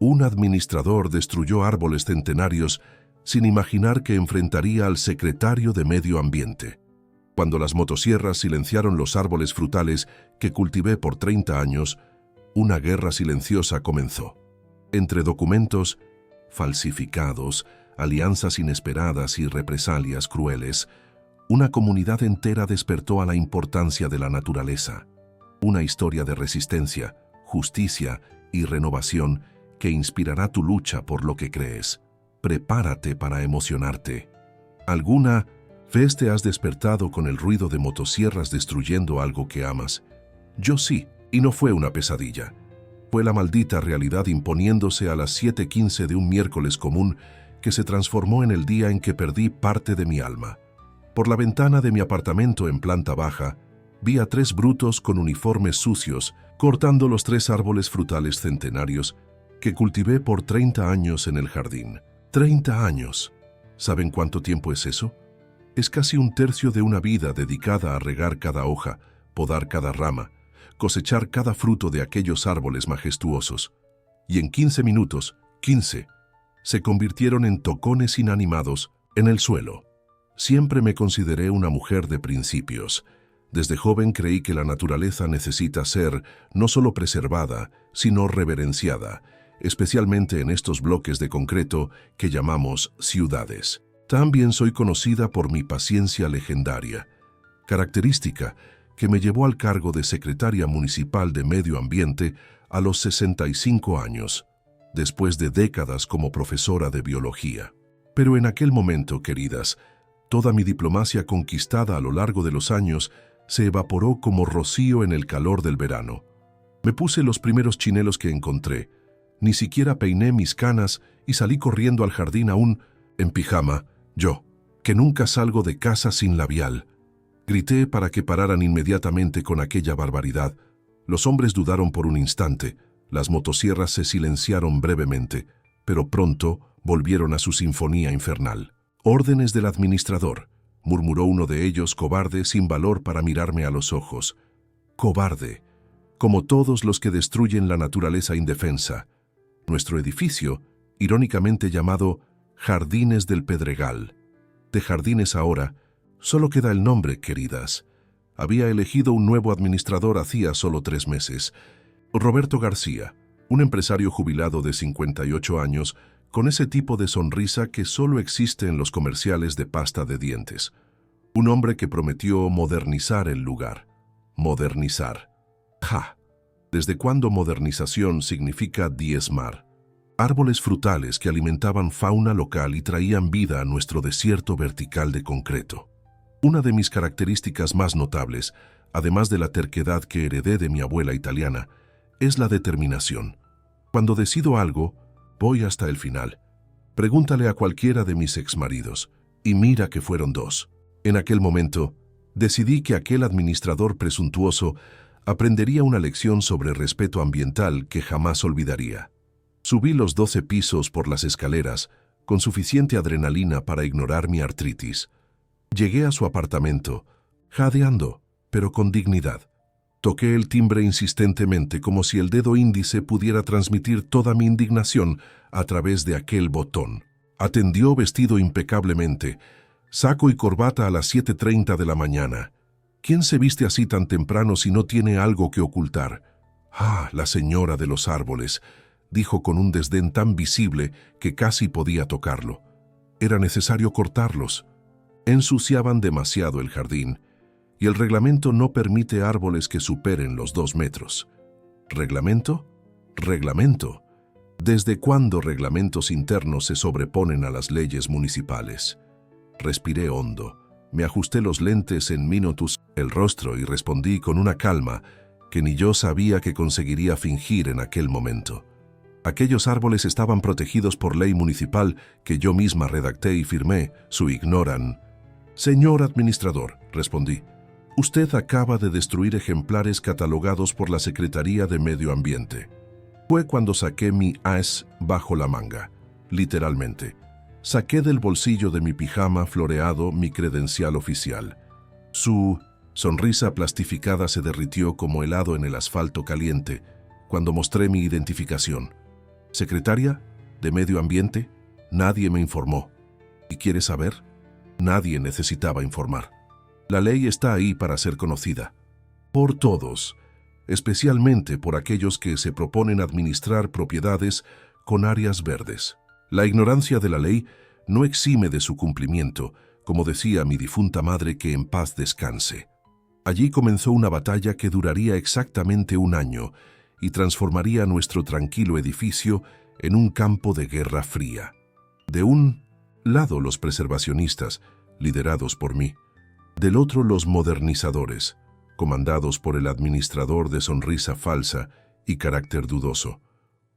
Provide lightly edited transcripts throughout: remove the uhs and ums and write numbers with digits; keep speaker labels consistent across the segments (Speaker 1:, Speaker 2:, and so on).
Speaker 1: Un administrador destruyó árboles centenarios sin imaginar que enfrentaría al secretario de Medio Ambiente. Cuando las motosierras silenciaron los árboles frutales que cultivé por 30 años, una guerra silenciosa comenzó. Entre documentos falsificados, alianzas inesperadas y represalias crueles, una comunidad entera despertó a la importancia de la naturaleza. Una historia de resistencia, justicia y renovación que inspirará tu lucha por lo que crees. Prepárate para emocionarte. ¿Alguna vez te has despertado con el ruido de motosierras destruyendo algo que amas? Yo sí, y no fue una pesadilla. Fue la maldita realidad imponiéndose a las 7:15 de un miércoles común que se transformó en el día en que perdí parte de mi alma. Por la ventana de mi apartamento en planta baja, vi a 3 brutos con uniformes sucios cortando los 3 árboles frutales centenarios que cultivé por 30 años en el jardín. 30 años. ¿Saben cuánto tiempo es eso? Es casi un tercio de una vida dedicada a regar cada hoja, podar cada rama, cosechar cada fruto de aquellos árboles majestuosos. Y en 15 minutos, 15, se convirtieron en tocones inanimados en el suelo. Siempre me consideré una mujer de principios. Desde joven creí que la naturaleza necesita ser no solo preservada, sino reverenciada, especialmente en estos bloques de concreto que llamamos ciudades. También soy conocida por mi paciencia legendaria, característica que me llevó al cargo de secretaria municipal de Medio Ambiente a los 65 años, después de décadas como profesora de biología. Pero en aquel momento, queridas, toda mi diplomacia conquistada a lo largo de los años se evaporó como rocío en el calor del verano. Me puse los primeros chinelos que encontré, ni siquiera peiné mis canas y salí corriendo al jardín aún en pijama, yo, que nunca salgo de casa sin labial. Grité para que pararan inmediatamente con aquella barbaridad. Los hombres dudaron por un instante, las motosierras se silenciaron brevemente, pero pronto volvieron a su sinfonía infernal. «Órdenes del administrador», murmuró uno de ellos, cobarde, sin valor para mirarme a los ojos. Cobarde, como todos los que destruyen la naturaleza indefensa. Nuestro edificio, irónicamente llamado Jardines del Pedregal. De jardines ahora, solo queda el nombre, queridas. Había elegido un nuevo administrador hacía solo 3 meses. Roberto García, un empresario jubilado de 58 años, con ese tipo de sonrisa que solo existe en los comerciales de pasta de dientes. Un hombre que prometió modernizar el lugar. Modernizar. ¡Ja! ¿Desde cuándo modernización significa diezmar? Árboles frutales que alimentaban fauna local y traían vida a nuestro desierto vertical de concreto. Una de mis características más notables, además de la terquedad que heredé de mi abuela italiana, es la determinación. Cuando decido algo, voy hasta el final. Pregúntale a cualquiera de mis exmaridos, y mira que fueron 2. En aquel momento, decidí que aquel administrador presuntuoso aprendería una lección sobre respeto ambiental que jamás olvidaría. Subí los 12 pisos por las escaleras, con suficiente adrenalina para ignorar mi artritis. Llegué a su apartamento, jadeando, pero con dignidad. Toqué el timbre insistentemente como si el dedo índice pudiera transmitir toda mi indignación a través de aquel botón. Atendió vestido impecablemente, saco y corbata a las 7:30 de la mañana. ¿Quién se viste así tan temprano si no tiene algo que ocultar? «Ah, la señora de los árboles», dijo con un desdén tan visible que casi podía tocarlo. Era necesario cortarlos. Ensuciaban demasiado el jardín, y el reglamento no permite árboles que superen los 2 metros. ¿Reglamento? Reglamento. ¿Desde cuándo reglamentos internos se sobreponen a las leyes municipales? Respiré hondo. Me ajusté los lentes en minutos el rostro y respondí con una calma que ni yo sabía que conseguiría fingir en aquel momento. Aquellos árboles estaban protegidos por ley municipal que yo misma redacté y firmé, su ignoran. «Señor administrador», respondí, «usted acaba de destruir ejemplares catalogados por la Secretaría de Medio Ambiente». Fue cuando saqué mi as bajo la manga, literalmente. Saqué del bolsillo de mi pijama floreado mi credencial oficial. Su sonrisa plastificada se derritió como helado en el asfalto caliente cuando mostré mi identificación. ¿Secretaria de Medio Ambiente? Nadie me informó. ¿Y quieres saber? Nadie necesitaba informar. La ley está ahí para ser conocida. Por todos, especialmente por aquellos que se proponen administrar propiedades con áreas verdes. La ignorancia de la ley no exime de su cumplimiento, como decía mi difunta madre, que en paz descanse. Allí comenzó una batalla que duraría exactamente un año y transformaría nuestro tranquilo edificio en un campo de guerra fría. De un lado los preservacionistas, liderados por mí. Del otro los modernizadores, comandados por el administrador de sonrisa falsa y carácter dudoso.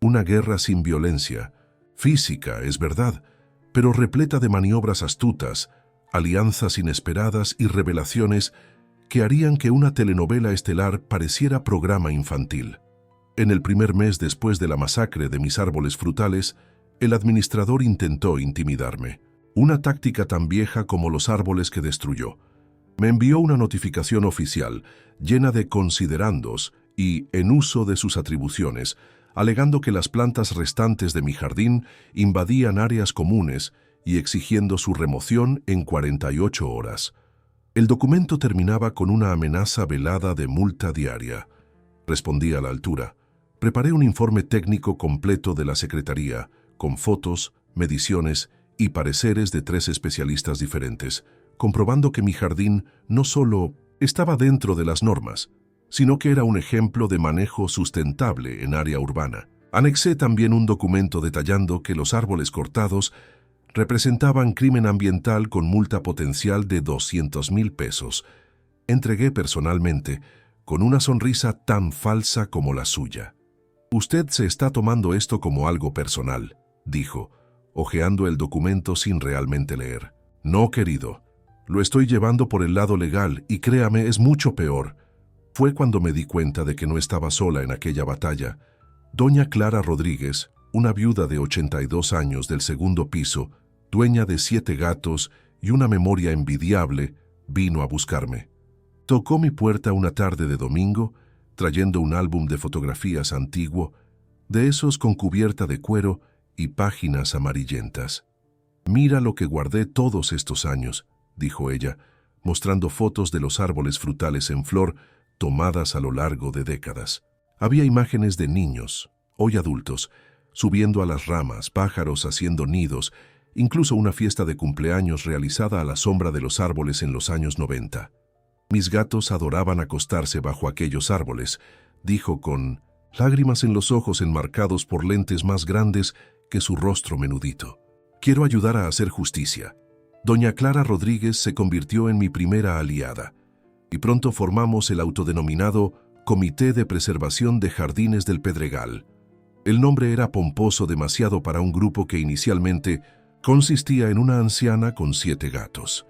Speaker 1: Una guerra sin violencia, física, es verdad, pero repleta de maniobras astutas, alianzas inesperadas y revelaciones que harían que una telenovela estelar pareciera programa infantil. En el primer mes después de la masacre de mis árboles frutales, el administrador intentó intimidarme. Una táctica tan vieja como los árboles que destruyó. Me envió una notificación oficial llena de considerandos y en uso de sus atribuciones, alegando que las plantas restantes de mi jardín invadían áreas comunes y exigiendo su remoción en 48 horas. El documento terminaba con una amenaza velada de multa diaria. Respondí a la altura. Preparé un informe técnico completo de la Secretaría, con fotos, mediciones y pareceres de 3 especialistas diferentes, comprobando que mi jardín no solo estaba dentro de las normas, sino que era un ejemplo de manejo sustentable en área urbana. Anexé también un documento detallando que los árboles cortados representaban crimen ambiental con multa potencial de 200,000 pesos. Entregué personalmente, con una sonrisa tan falsa como la suya. «Usted se está tomando esto como algo personal», dijo, hojeando el documento sin realmente leer. «No, querido. Lo estoy llevando por el lado legal y créame, es mucho peor». Fue cuando me di cuenta de que no estaba sola en aquella batalla. Doña Clara Rodríguez, una viuda de 82 años del segundo piso, dueña de 7 gatos y una memoria envidiable, vino a buscarme. Tocó mi puerta una tarde de domingo, trayendo un álbum de fotografías antiguo, de esos con cubierta de cuero y páginas amarillentas. «Mira lo que guardé todos estos años», dijo ella, mostrando fotos de los árboles frutales en flor tomadas a lo largo de décadas. Había imágenes de niños, hoy adultos, subiendo a las ramas, pájaros haciendo nidos, incluso una fiesta de cumpleaños realizada a la sombra de los árboles en los años 90. «Mis gatos adoraban acostarse bajo aquellos árboles», dijo con lágrimas en los ojos enmarcados por lentes más grandes que su rostro menudito. «Quiero ayudar a hacer justicia». Doña Clara Rodríguez se convirtió en mi primera aliada, y pronto formamos el autodenominado Comité de Preservación de Jardines del Pedregal. El nombre era pomposo demasiado para un grupo que inicialmente consistía en una anciana con 7 gatos,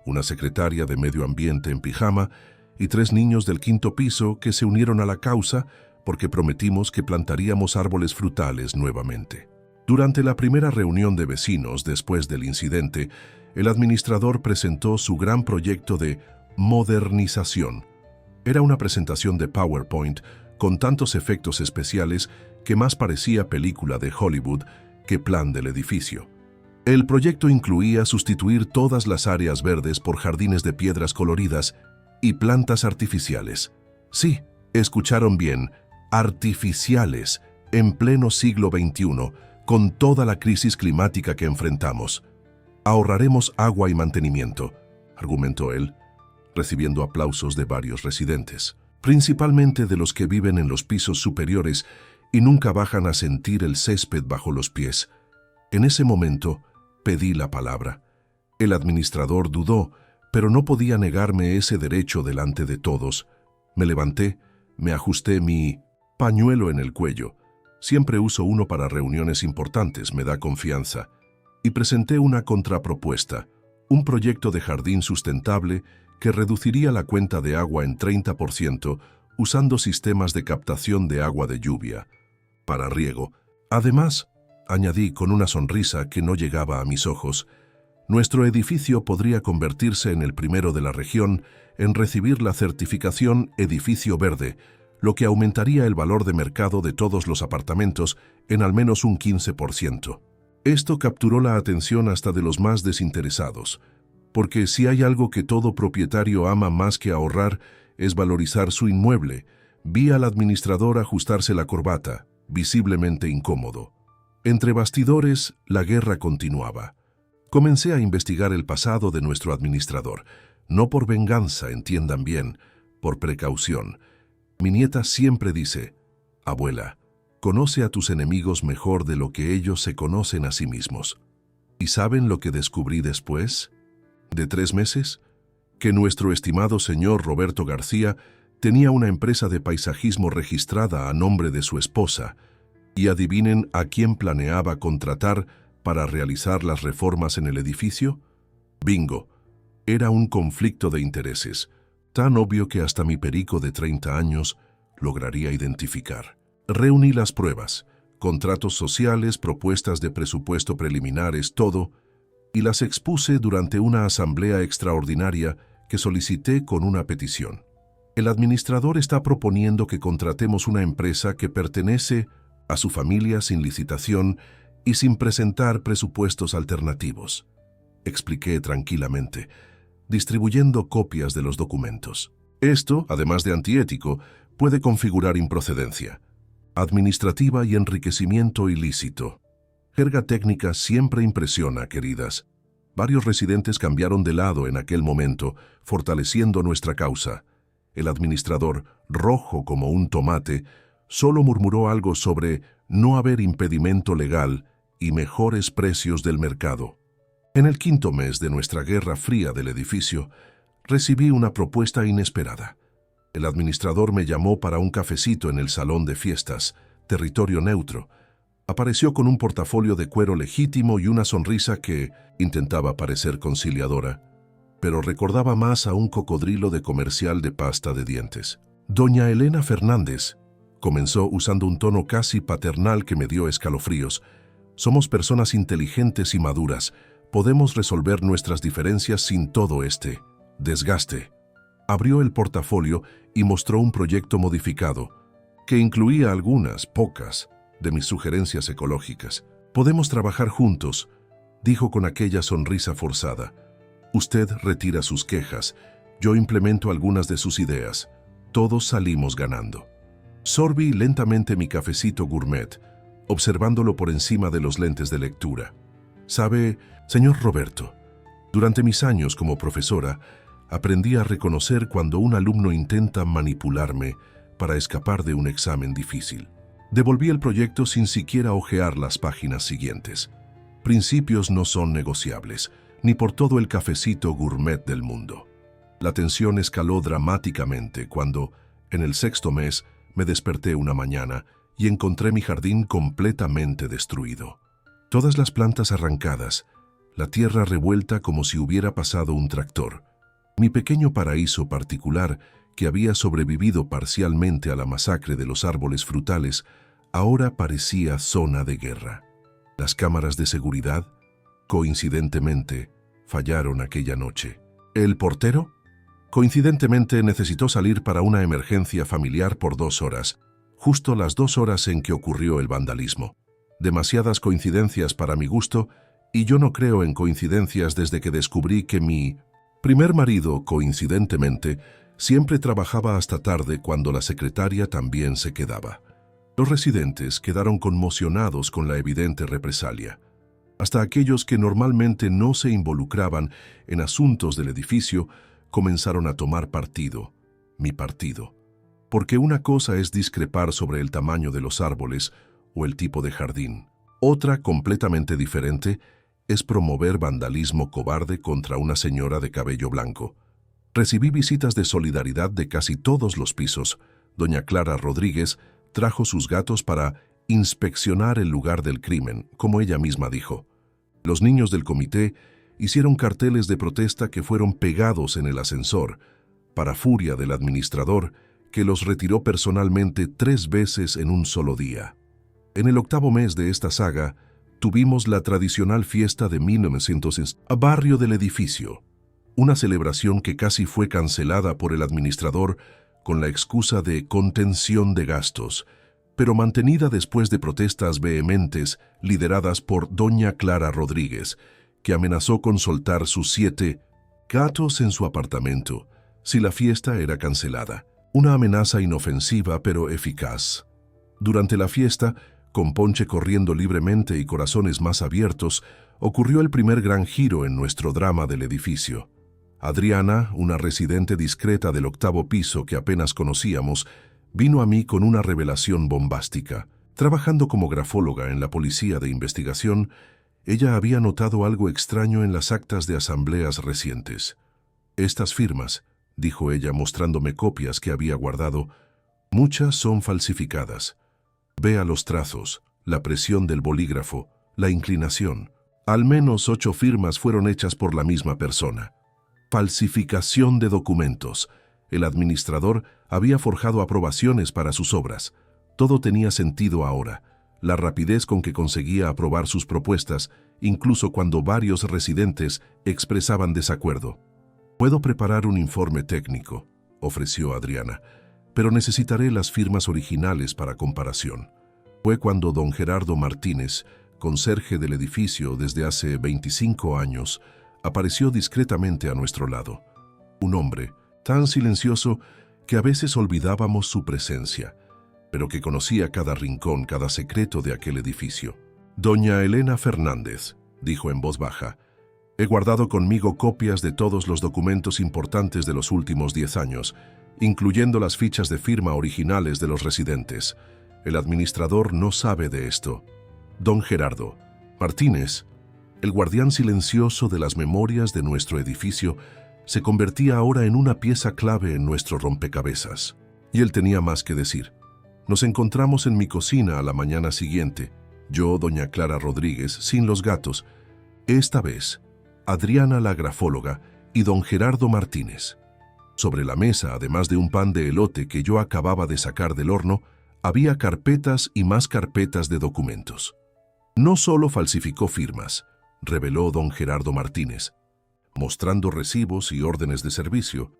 Speaker 1: una secretaria de Medio Ambiente en pijama y 3 niños del 5º piso que se unieron a la causa porque prometimos que plantaríamos árboles frutales nuevamente. Durante la primera reunión de vecinos después del incidente, el administrador presentó su gran proyecto de modernización. Era una presentación de PowerPoint con tantos efectos especiales que más parecía película de Hollywood que plan del edificio. El proyecto incluía sustituir todas las áreas verdes por jardines de piedras coloridas y plantas artificiales. Sí, escucharon bien, artificiales, en pleno siglo XXI, con toda la crisis climática que enfrentamos. «Ahorraremos agua y mantenimiento», argumentó él, recibiendo aplausos de varios residentes, principalmente de los que viven en los pisos superiores y nunca bajan a sentir el césped bajo los pies. En ese momento, pedí la palabra. El administrador dudó, pero no podía negarme ese derecho delante de todos. Me levanté, me ajusté mi pañuelo en el cuello. Siempre uso uno para reuniones importantes, me da confianza. Y presenté una contrapropuesta, un proyecto de jardín sustentable que reduciría la cuenta de agua en 30% usando sistemas de captación de agua de lluvia para riego. Además, añadí con una sonrisa que no llegaba a mis ojos, nuestro edificio podría convertirse en el primero de la región en recibir la certificación Edificio Verde, lo que aumentaría el valor de mercado de todos los apartamentos en al menos un 15%. Esto capturó la atención hasta de los más desinteresados, porque si hay algo que todo propietario ama más que ahorrar, es valorizar su inmueble. Vi al administrador ajustarse la corbata, visiblemente incómodo. Entre bastidores, la guerra continuaba. Comencé a investigar el pasado de nuestro administrador, no por venganza, entiendan bien, por precaución. Mi nieta siempre dice, abuela, conoce a tus enemigos mejor de lo que ellos se conocen a sí mismos. ¿Y saben lo que descubrí después de 3 meses? Que nuestro estimado señor Roberto García tenía una empresa de paisajismo registrada a nombre de su esposa, y adivinen a quién planeaba contratar para realizar las reformas en el edificio. Bingo, era un conflicto de intereses, tan obvio que hasta mi perico de 30 años lograría identificar. Reuní las pruebas, contratos sociales, propuestas de presupuesto preliminares, todo, y las expuse durante una asamblea extraordinaria que solicité con una petición. El administrador está proponiendo que contratemos una empresa que pertenece a su familia sin licitación y sin presentar presupuestos alternativos. Expliqué tranquilamente, distribuyendo copias de los documentos. Esto, además de antiético, puede configurar improcedencia administrativa y enriquecimiento ilícito. Jerga técnica siempre impresiona, queridas. Varios residentes cambiaron de lado en aquel momento, fortaleciendo nuestra causa. El administrador, rojo como un tomate, solo murmuró algo sobre no haber impedimento legal y mejores precios del mercado. En el 5º mes de nuestra guerra fría del edificio, recibí una propuesta inesperada. El administrador me llamó para un cafecito en el salón de fiestas, territorio neutro. Apareció con un portafolio de cuero legítimo y una sonrisa que intentaba parecer conciliadora, pero recordaba más a un cocodrilo de comercial de pasta de dientes. Doña Elena Fernández, comenzó usando un tono casi paternal que me dio escalofríos. Somos personas inteligentes y maduras. Podemos resolver nuestras diferencias sin todo este desgaste. Abrió el portafolio y mostró un proyecto modificado, que incluía algunas, pocas, de mis sugerencias ecológicas. Podemos trabajar juntos, dijo con aquella sonrisa forzada. Usted retira sus quejas, yo implemento algunas de sus ideas. Todos salimos ganando. Sorbí lentamente mi cafecito gourmet, observándolo por encima de los lentes de lectura. Sabe, señor Roberto, durante mis años como profesora, aprendí a reconocer cuando un alumno intenta manipularme para escapar de un examen difícil. Devolví el proyecto sin siquiera hojear las páginas siguientes. Principios no son negociables, ni por todo el cafecito gourmet del mundo. La tensión escaló dramáticamente cuando, en el 6º mes, me desperté una mañana y encontré mi jardín completamente destruido. Todas las plantas arrancadas, la tierra revuelta como si hubiera pasado un tractor. Mi pequeño paraíso particular, que había sobrevivido parcialmente a la masacre de los árboles frutales, ahora parecía zona de guerra. Las cámaras de seguridad, coincidentemente, fallaron aquella noche. ¿El portero? Coincidentemente necesitó salir para una emergencia familiar por 2 horas, justo las 2 horas en que ocurrió el vandalismo. Demasiadas coincidencias para mi gusto, y yo no creo en coincidencias desde que descubrí que mi primer marido, coincidentemente, siempre trabajaba hasta tarde cuando la secretaria también se quedaba. Los residentes quedaron conmocionados con la evidente represalia. Hasta aquellos que normalmente no se involucraban en asuntos del edificio comenzaron a tomar partido, mi partido. Porque una cosa es discrepar sobre el tamaño de los árboles o el tipo de jardín. Otra, completamente diferente, es promover vandalismo cobarde contra una señora de cabello blanco. Recibí visitas de solidaridad de casi todos los pisos. Doña Clara Rodríguez trajo sus gatos para inspeccionar el lugar del crimen, como ella misma dijo. Los niños del comité hicieron carteles de protesta que fueron pegados en el ascensor, para furia del administrador, que los retiró personalmente 3 veces en un solo día. En el 8º mes de esta saga, tuvimos la tradicional fiesta de 1900 a barrio del edificio, una celebración que casi fue cancelada por el administrador con la excusa de contención de gastos, pero mantenida después de protestas vehementes lideradas por doña Clara Rodríguez, que amenazó con soltar sus 7 gatos en su apartamento si la fiesta era cancelada. Una amenaza inofensiva pero eficaz. Durante la fiesta, con ponche corriendo libremente y corazones más abiertos, ocurrió el primer gran giro en nuestro drama del edificio. Adriana, una residente discreta del 8º piso que apenas conocíamos, vino a mí con una revelación bombástica. Trabajando como grafóloga en la policía de investigación, ella había notado algo extraño en las actas de asambleas recientes. Estas firmas, dijo ella mostrándome copias que había guardado, muchas son falsificadas. Vea los trazos, la presión del bolígrafo, la inclinación. Al menos 8 firmas fueron hechas por la misma persona. Falsificación de documentos. El administrador había forjado aprobaciones para sus obras. Todo tenía sentido ahora. La rapidez con que conseguía aprobar sus propuestas, incluso cuando varios residentes expresaban desacuerdo. «Puedo preparar un informe técnico», ofreció Adriana, «pero necesitaré las firmas originales para comparación». Fue cuando don Gerardo Martínez, conserje del edificio desde hace 25 años, apareció discretamente a nuestro lado. Un hombre tan silencioso que a veces olvidábamos su presencia, pero que conocía cada rincón, cada secreto de aquel edificio. «Doña Elena Fernández», dijo en voz baja, «he guardado conmigo copias de todos los documentos importantes de los últimos 10 años, incluyendo las fichas de firma originales de los residentes. El administrador no sabe de esto. Don Gerardo Martínez, el guardián silencioso de las memorias de nuestro edificio, se convertía ahora en una pieza clave en nuestro rompecabezas. Y él tenía más que decir. Nos encontramos en mi cocina a la mañana siguiente, yo, doña Clara Rodríguez, sin los gatos. Esta vez, Adriana la grafóloga y don Gerardo Martínez. Sobre la mesa, además de un pan de elote que yo acababa de sacar del horno, había carpetas y más carpetas de documentos. No solo falsificó firmas, reveló don Gerardo Martínez, mostrando recibos y órdenes de servicio,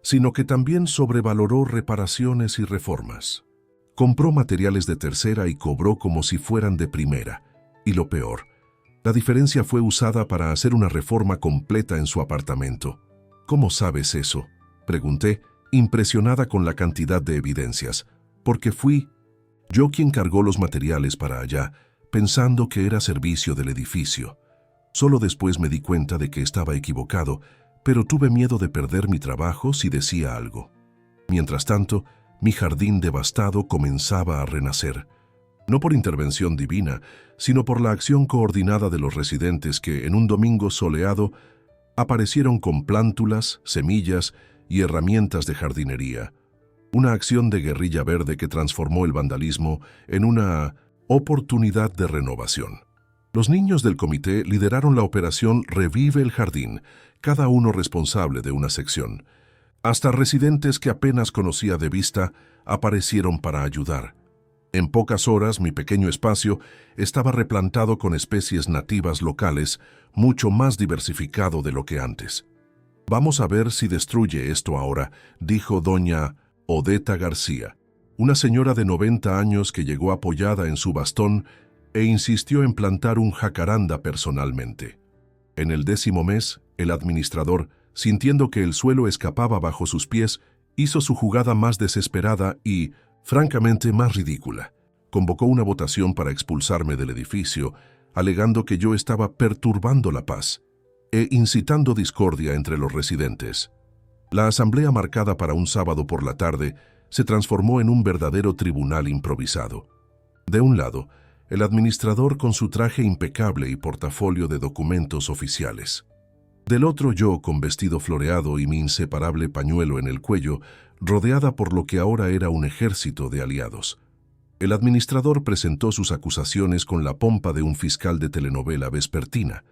Speaker 1: sino que también sobrevaloró reparaciones y reformas. Compró materiales de tercera y cobró como si fueran de primera. Y lo peor, la diferencia fue usada para hacer una reforma completa en su apartamento. «¿Cómo sabes eso?», pregunté, impresionada con la cantidad de evidencias, porque fui yo quien cargó los materiales para allá, pensando que era servicio del edificio. Solo después me di cuenta de que estaba equivocado, pero tuve miedo de perder mi trabajo si decía algo. Mientras tanto, mi jardín devastado comenzaba a renacer. No por intervención divina, sino por la acción coordinada de los residentes que, en un domingo soleado, aparecieron con plántulas, semillas y herramientas de jardinería. Una acción de guerrilla verde que transformó el vandalismo en una oportunidad de renovación. Los niños del comité lideraron la operación Revive el Jardín, cada uno responsable de una sección. Hasta residentes que apenas conocía de vista aparecieron para ayudar. En pocas horas, mi pequeño espacio estaba replantado con especies nativas locales, mucho más diversificado de lo que antes. «Vamos a ver si destruye esto ahora», dijo doña Odeta García, una señora de 90 años que llegó apoyada en su bastón e insistió en plantar un jacaranda personalmente. En el 10º mes, el administrador, sintiendo que el suelo escapaba bajo sus pies, hizo su jugada más desesperada y, francamente, más ridícula. Convocó una votación para expulsarme del edificio, alegando que yo estaba perturbando la paz e incitando discordia entre los residentes. La asamblea marcada para un sábado por la tarde se transformó en un verdadero tribunal improvisado. De un lado, el administrador con su traje impecable y portafolio de documentos oficiales. Del otro, yo con vestido floreado y mi inseparable pañuelo en el cuello, rodeada por lo que ahora era un ejército de aliados. El administrador presentó sus acusaciones con la pompa de un fiscal de telenovela vespertina.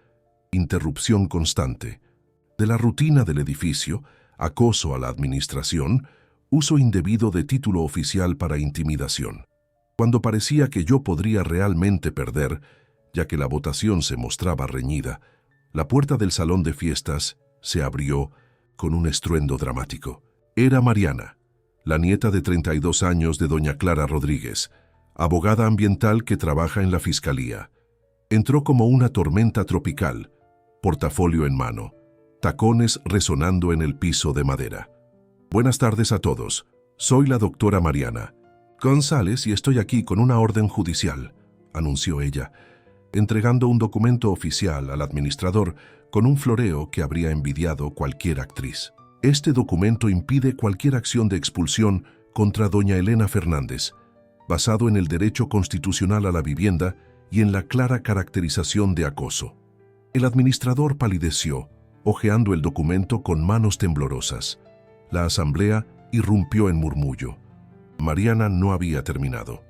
Speaker 1: Interrupción constante de la rutina del edificio, acoso a la administración, uso indebido de título oficial para intimidación. Cuando parecía que yo podría realmente perder, ya que la votación se mostraba reñida, la puerta del salón de fiestas se abrió con un estruendo dramático. Era Mariana, la nieta de 32 años de doña Clara Rodríguez, abogada ambiental que trabaja en la fiscalía. Entró como una tormenta tropical, portafolio en mano, tacones resonando en el piso de madera. Buenas tardes a todos. Soy la doctora Mariana González y estoy aquí con una orden judicial, anunció ella, entregando un documento oficial al administrador con un floreo que habría envidiado cualquier actriz. Este documento impide cualquier acción de expulsión contra doña Elena Fernández, basado en el derecho constitucional a la vivienda y en la clara caracterización de acoso. El administrador palideció, hojeando el documento con manos temblorosas. La asamblea irrumpió en murmullo. Mariana no había terminado.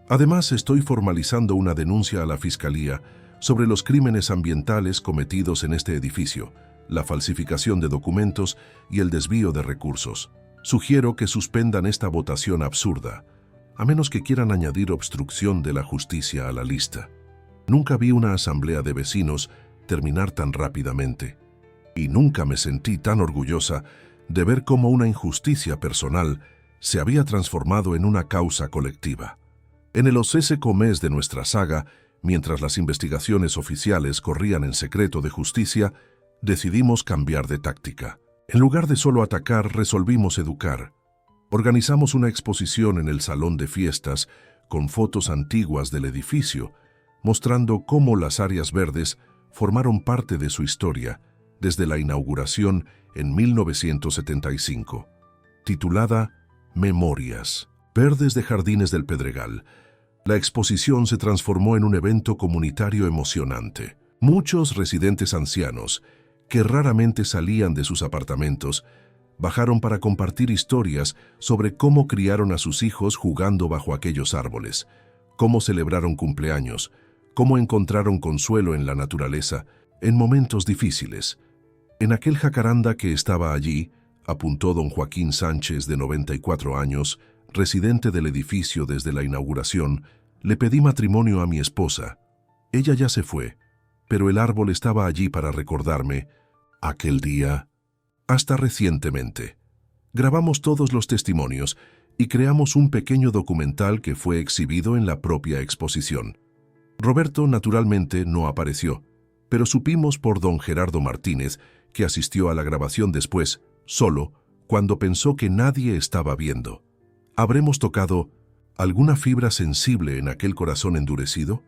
Speaker 1: Además, estoy formalizando una denuncia a la Fiscalía sobre los crímenes ambientales cometidos en este edificio, la falsificación de documentos y el desvío de recursos. Sugiero que suspendan esta votación absurda, a menos que quieran añadir obstrucción de la justicia a la lista. Nunca vi una asamblea de vecinos terminar tan rápidamente, y nunca me sentí tan orgullosa de ver cómo una injusticia personal se había transformado en una causa colectiva. En el océseco mes de nuestra saga, mientras las investigaciones oficiales corrían en secreto de justicia, decidimos cambiar de táctica. En lugar de solo atacar, resolvimos educar. Organizamos una exposición en el salón de fiestas con fotos antiguas del edificio, mostrando cómo las áreas verdes formaron parte de su historia desde la inauguración en 1975. Titulada Memorias, Verdes de Jardines del Pedregal, la exposición se transformó en un evento comunitario emocionante. Muchos residentes ancianos, que raramente salían de sus apartamentos, bajaron para compartir historias sobre cómo criaron a sus hijos jugando bajo aquellos árboles, cómo celebraron cumpleaños, cómo encontraron consuelo en la naturaleza en momentos difíciles. En aquel jacaranda que estaba allí, apuntó don Joaquín Sánchez, de 94 años, residente del edificio desde la inauguración, le pedí matrimonio a mi esposa. Ella ya se fue, pero el árbol estaba allí para recordarme aquel día, hasta recientemente. Grabamos todos los testimonios y creamos un pequeño documental que fue exhibido en la propia exposición. Roberto, naturalmente, no apareció, pero supimos por don Gerardo Martínez, que asistió a la grabación después, solo, cuando pensó que nadie estaba viendo. ¿Habremos tocado alguna fibra sensible en aquel corazón endurecido?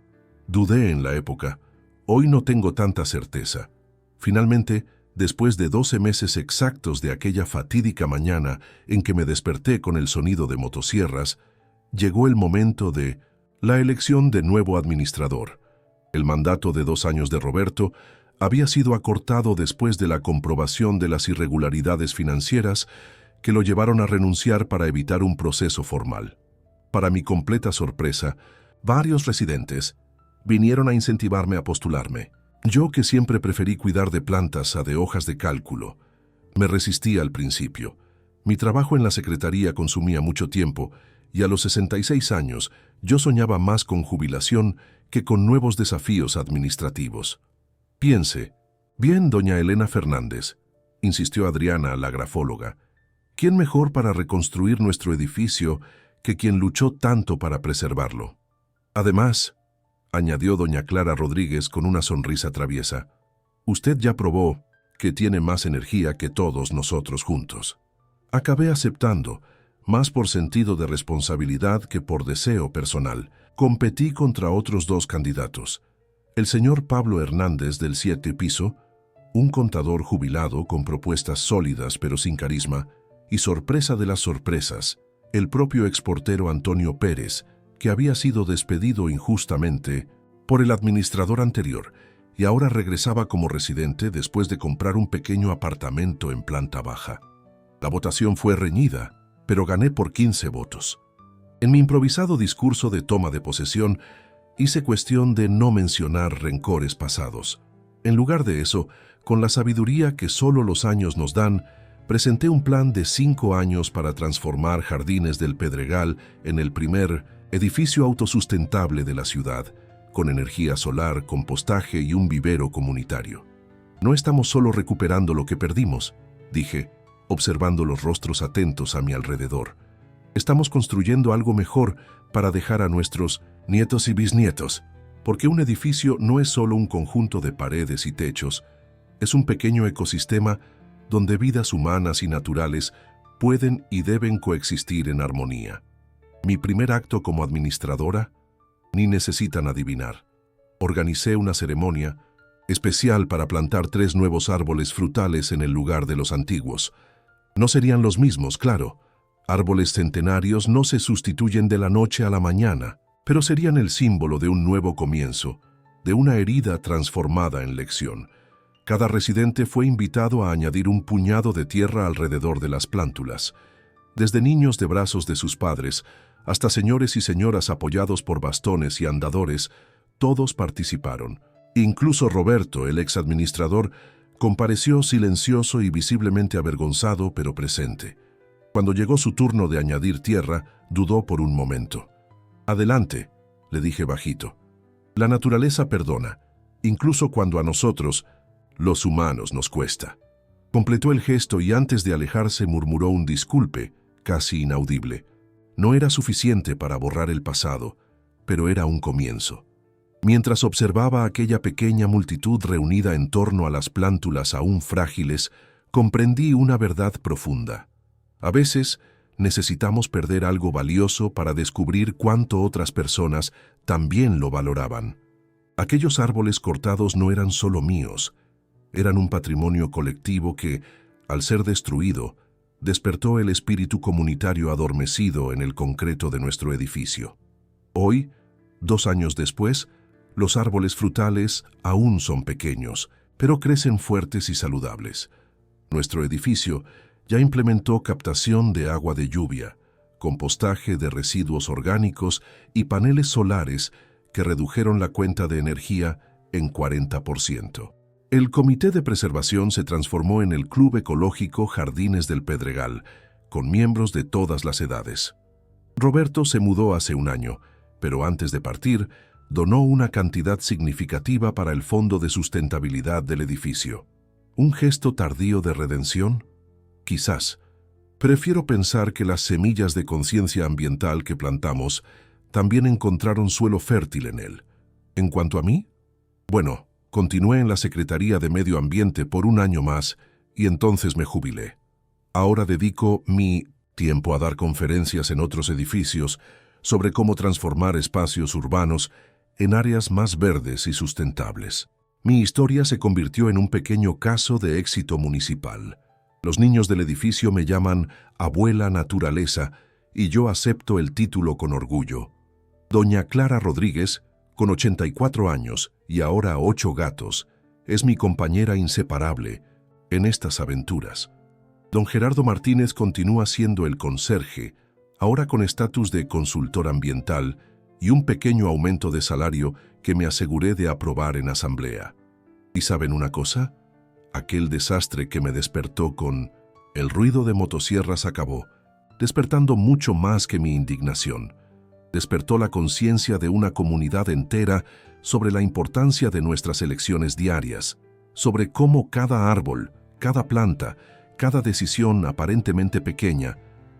Speaker 1: Dudé en la época. Hoy no tengo tanta certeza. Finalmente, después de 12 meses exactos de aquella fatídica mañana en que me desperté con el sonido de motosierras, llegó el momento de la elección de nuevo administrador. El mandato de 2 años de Roberto había sido acortado después de la comprobación de las irregularidades financieras que lo llevaron a renunciar para evitar un proceso formal. Para mi completa sorpresa, varios residentes vinieron a incentivarme a postularme. Yo, que siempre preferí cuidar de plantas a de hojas de cálculo, me resistí al principio. Mi trabajo en la secretaría consumía mucho tiempo y a los 66 años yo soñaba más con jubilación que con nuevos desafíos administrativos. Piense, bien, doña Elena Fernández, insistió Adriana, la grafóloga, ¿quién mejor para reconstruir nuestro edificio que quien luchó tanto para preservarlo? Además, añadió doña Clara Rodríguez con una sonrisa traviesa, usted ya probó que tiene más energía que todos nosotros juntos. Acabé aceptando, más por sentido de responsabilidad que por deseo personal. Competí contra otros 2 candidatos. El señor Pablo Hernández, del 7 piso, un contador jubilado con propuestas sólidas pero sin carisma, y sorpresa de las sorpresas, el propio exportero Antonio Pérez, que había sido despedido injustamente por el administrador anterior y ahora regresaba como residente después de comprar un pequeño apartamento en planta baja. La votación fue reñida, pero gané por 15 votos. En mi improvisado discurso de toma de posesión, hice cuestión de no mencionar rencores pasados. En lugar de eso, con la sabiduría que solo los años nos dan, presenté un plan de 5 años para transformar Jardines del Pedregal en el primer edificio autosustentable de la ciudad, con energía solar, compostaje y un vivero comunitario. No estamos solo recuperando lo que perdimos, dije, observando los rostros atentos a mi alrededor. Estamos construyendo algo mejor para dejar a nuestros nietos y bisnietos, porque un edificio no es solo un conjunto de paredes y techos, es un pequeño ecosistema donde vidas humanas y naturales pueden y deben coexistir en armonía. Mi primer acto como administradora, ni necesitan adivinar. Organicé una ceremonia especial para plantar 3 nuevos árboles frutales en el lugar de los antiguos. No serían los mismos, claro. Árboles centenarios no se sustituyen de la noche a la mañana, pero serían el símbolo de un nuevo comienzo, de una herida transformada en lección. Cada residente fue invitado a añadir un puñado de tierra alrededor de las plántulas. Desde niños de brazos de sus padres, hasta señores y señoras apoyados por bastones y andadores, todos participaron. Incluso Roberto, el exadministrador, compareció silencioso y visiblemente avergonzado, pero presente. Cuando llegó su turno de añadir tierra, dudó por un momento. «Adelante», le dije bajito. «La naturaleza perdona, incluso cuando a nosotros, los humanos, nos cuesta». Completó el gesto y antes de alejarse murmuró un disculpe, casi inaudible. No era suficiente para borrar el pasado, pero era un comienzo. Mientras observaba a aquella pequeña multitud reunida en torno a las plántulas aún frágiles, comprendí una verdad profunda. A veces necesitamos perder algo valioso para descubrir cuánto otras personas también lo valoraban. Aquellos árboles cortados no eran solo míos, eran un patrimonio colectivo que, al ser destruido, despertó el espíritu comunitario adormecido en el concreto de nuestro edificio. Hoy, 2 años después, los árboles frutales aún son pequeños, pero crecen fuertes y saludables. Nuestro edificio ya implementó captación de agua de lluvia, compostaje de residuos orgánicos y paneles solares que redujeron la cuenta de energía en 40%. El Comité de Preservación se transformó en el Club Ecológico Jardines del Pedregal, con miembros de todas las edades. Roberto se mudó hace un año, pero antes de partir, donó una cantidad significativa para el Fondo de Sustentabilidad del edificio. ¿Un gesto tardío de redención? Quizás. Prefiero pensar que las semillas de conciencia ambiental que plantamos también encontraron suelo fértil en él. En cuanto a mí, bueno, continué en la Secretaría de Medio Ambiente por 1 año más y entonces me jubilé. Ahora dedico mi tiempo a dar conferencias en otros edificios sobre cómo transformar espacios urbanos en áreas más verdes y sustentables. Mi historia se convirtió en un pequeño caso de éxito municipal. Los niños del edificio me llaman Abuela Naturaleza y yo acepto el título con orgullo. Doña Clara Rodríguez, con 84 años y ahora 8 gatos, es mi compañera inseparable en estas aventuras. Don Gerardo Martínez continúa siendo el conserje, ahora con estatus de consultor ambiental y un pequeño aumento de salario que me aseguré de aprobar en asamblea. ¿Y saben una cosa? Aquel desastre que me despertó con el ruido de motosierras acabó, despertando mucho más que mi indignación. Despertó la conciencia de una comunidad entera sobre la importancia de nuestras elecciones diarias, sobre cómo cada árbol, cada planta, cada decisión aparentemente pequeña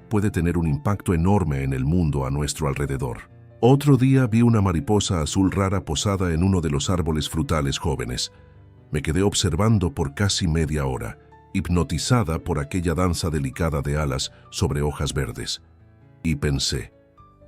Speaker 1: puede tener un impacto enorme en el mundo a nuestro alrededor. Otro día vi una mariposa azul rara posada en uno de los árboles frutales jóvenes. Me quedé observando por casi media hora, hipnotizada por aquella danza delicada de alas sobre hojas verdes. Y pensé,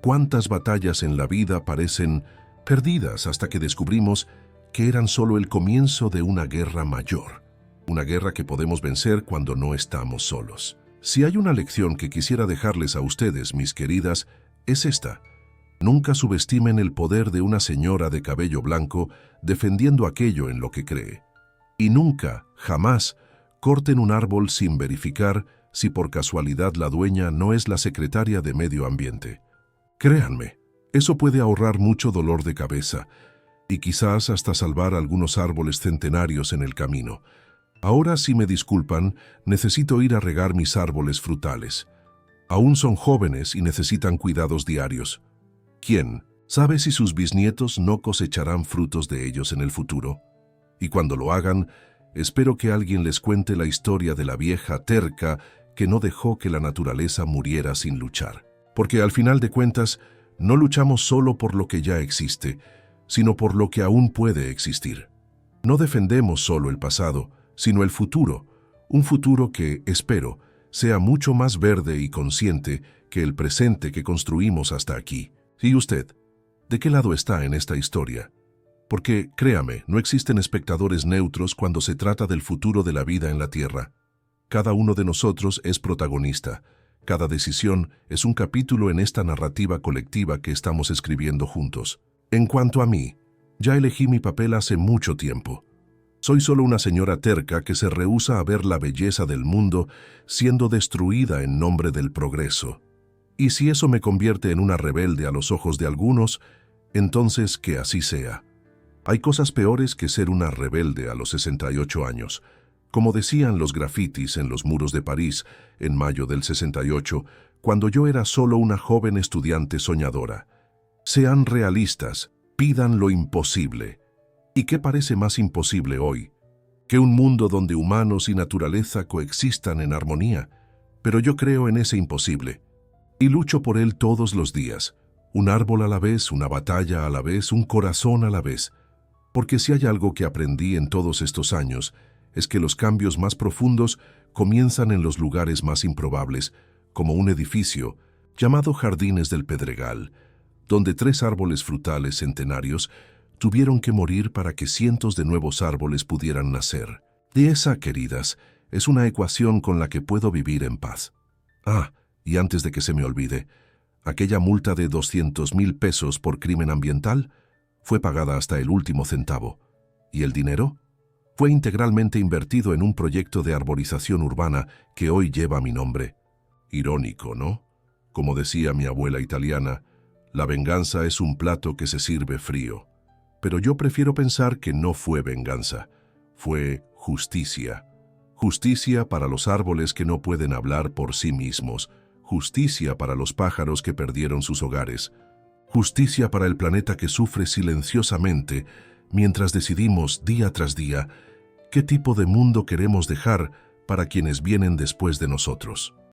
Speaker 1: ¿cuántas batallas en la vida parecen perdidas hasta que descubrimos que eran solo el comienzo de una guerra mayor? Una guerra que podemos vencer cuando no estamos solos. Si hay una lección que quisiera dejarles a ustedes, mis queridas, es esta. Nunca subestimen el poder de una señora de cabello blanco defendiendo aquello en lo que cree. Y nunca, jamás, corten un árbol sin verificar si por casualidad la dueña no es la secretaria de Medio Ambiente. Créanme, eso puede ahorrar mucho dolor de cabeza y quizás hasta salvar algunos árboles centenarios en el camino. Ahora, si me disculpan, necesito ir a regar mis árboles frutales. Aún son jóvenes y necesitan cuidados diarios. ¿Quién sabe si sus bisnietos no cosecharán frutos de ellos en el futuro? Y cuando lo hagan, espero que alguien les cuente la historia de la vieja terca que no dejó que la naturaleza muriera sin luchar. Porque al final de cuentas, no luchamos solo por lo que ya existe, sino por lo que aún puede existir. No defendemos solo el pasado, sino el futuro, un futuro que, espero, sea mucho más verde y consciente que el presente que construimos hasta aquí. ¿Y usted? ¿De qué lado está en esta historia? Porque, créame, no existen espectadores neutros cuando se trata del futuro de la vida en la Tierra. Cada uno de nosotros es protagonista. Cada decisión es un capítulo en esta narrativa colectiva que estamos escribiendo juntos. En cuanto a mí, ya elegí mi papel hace mucho tiempo. Soy solo una señora terca que se rehúsa a ver la belleza del mundo siendo destruida en nombre del progreso. Y si eso me convierte en una rebelde a los ojos de algunos, entonces que así sea. Hay cosas peores que ser una rebelde a los 68 años. Como decían los grafitis en los muros de París en mayo del 68, cuando yo era solo una joven estudiante soñadora. Sean realistas, pidan lo imposible. ¿Y qué parece más imposible hoy? Que un mundo donde humanos y naturaleza coexistan en armonía. Pero yo creo en ese imposible. Y lucho por él todos los días. Un árbol a la vez, una batalla a la vez, un corazón a la vez. Porque si hay algo que aprendí en todos estos años, es que los cambios más profundos comienzan en los lugares más improbables, como un edificio llamado Jardines del Pedregal, donde 3 árboles frutales centenarios tuvieron que morir para que cientos de nuevos árboles pudieran nacer. De esa, queridas, es una ecuación con la que puedo vivir en paz. Ah, y antes de que se me olvide, aquella multa de 200,000 pesos por crimen ambiental fue pagada hasta el último centavo. ¿Y el dinero? Fue integralmente invertido en un proyecto de arborización urbana que hoy lleva mi nombre. Irónico, ¿no? Como decía mi abuela italiana, la venganza es un plato que se sirve frío. Pero yo prefiero pensar que no fue venganza, fue justicia. Justicia para los árboles que no pueden hablar por sí mismos, justicia para los pájaros que perdieron sus hogares, justicia para el planeta que sufre silenciosamente mientras decidimos día tras día qué tipo de mundo queremos dejar para quienes vienen después de nosotros.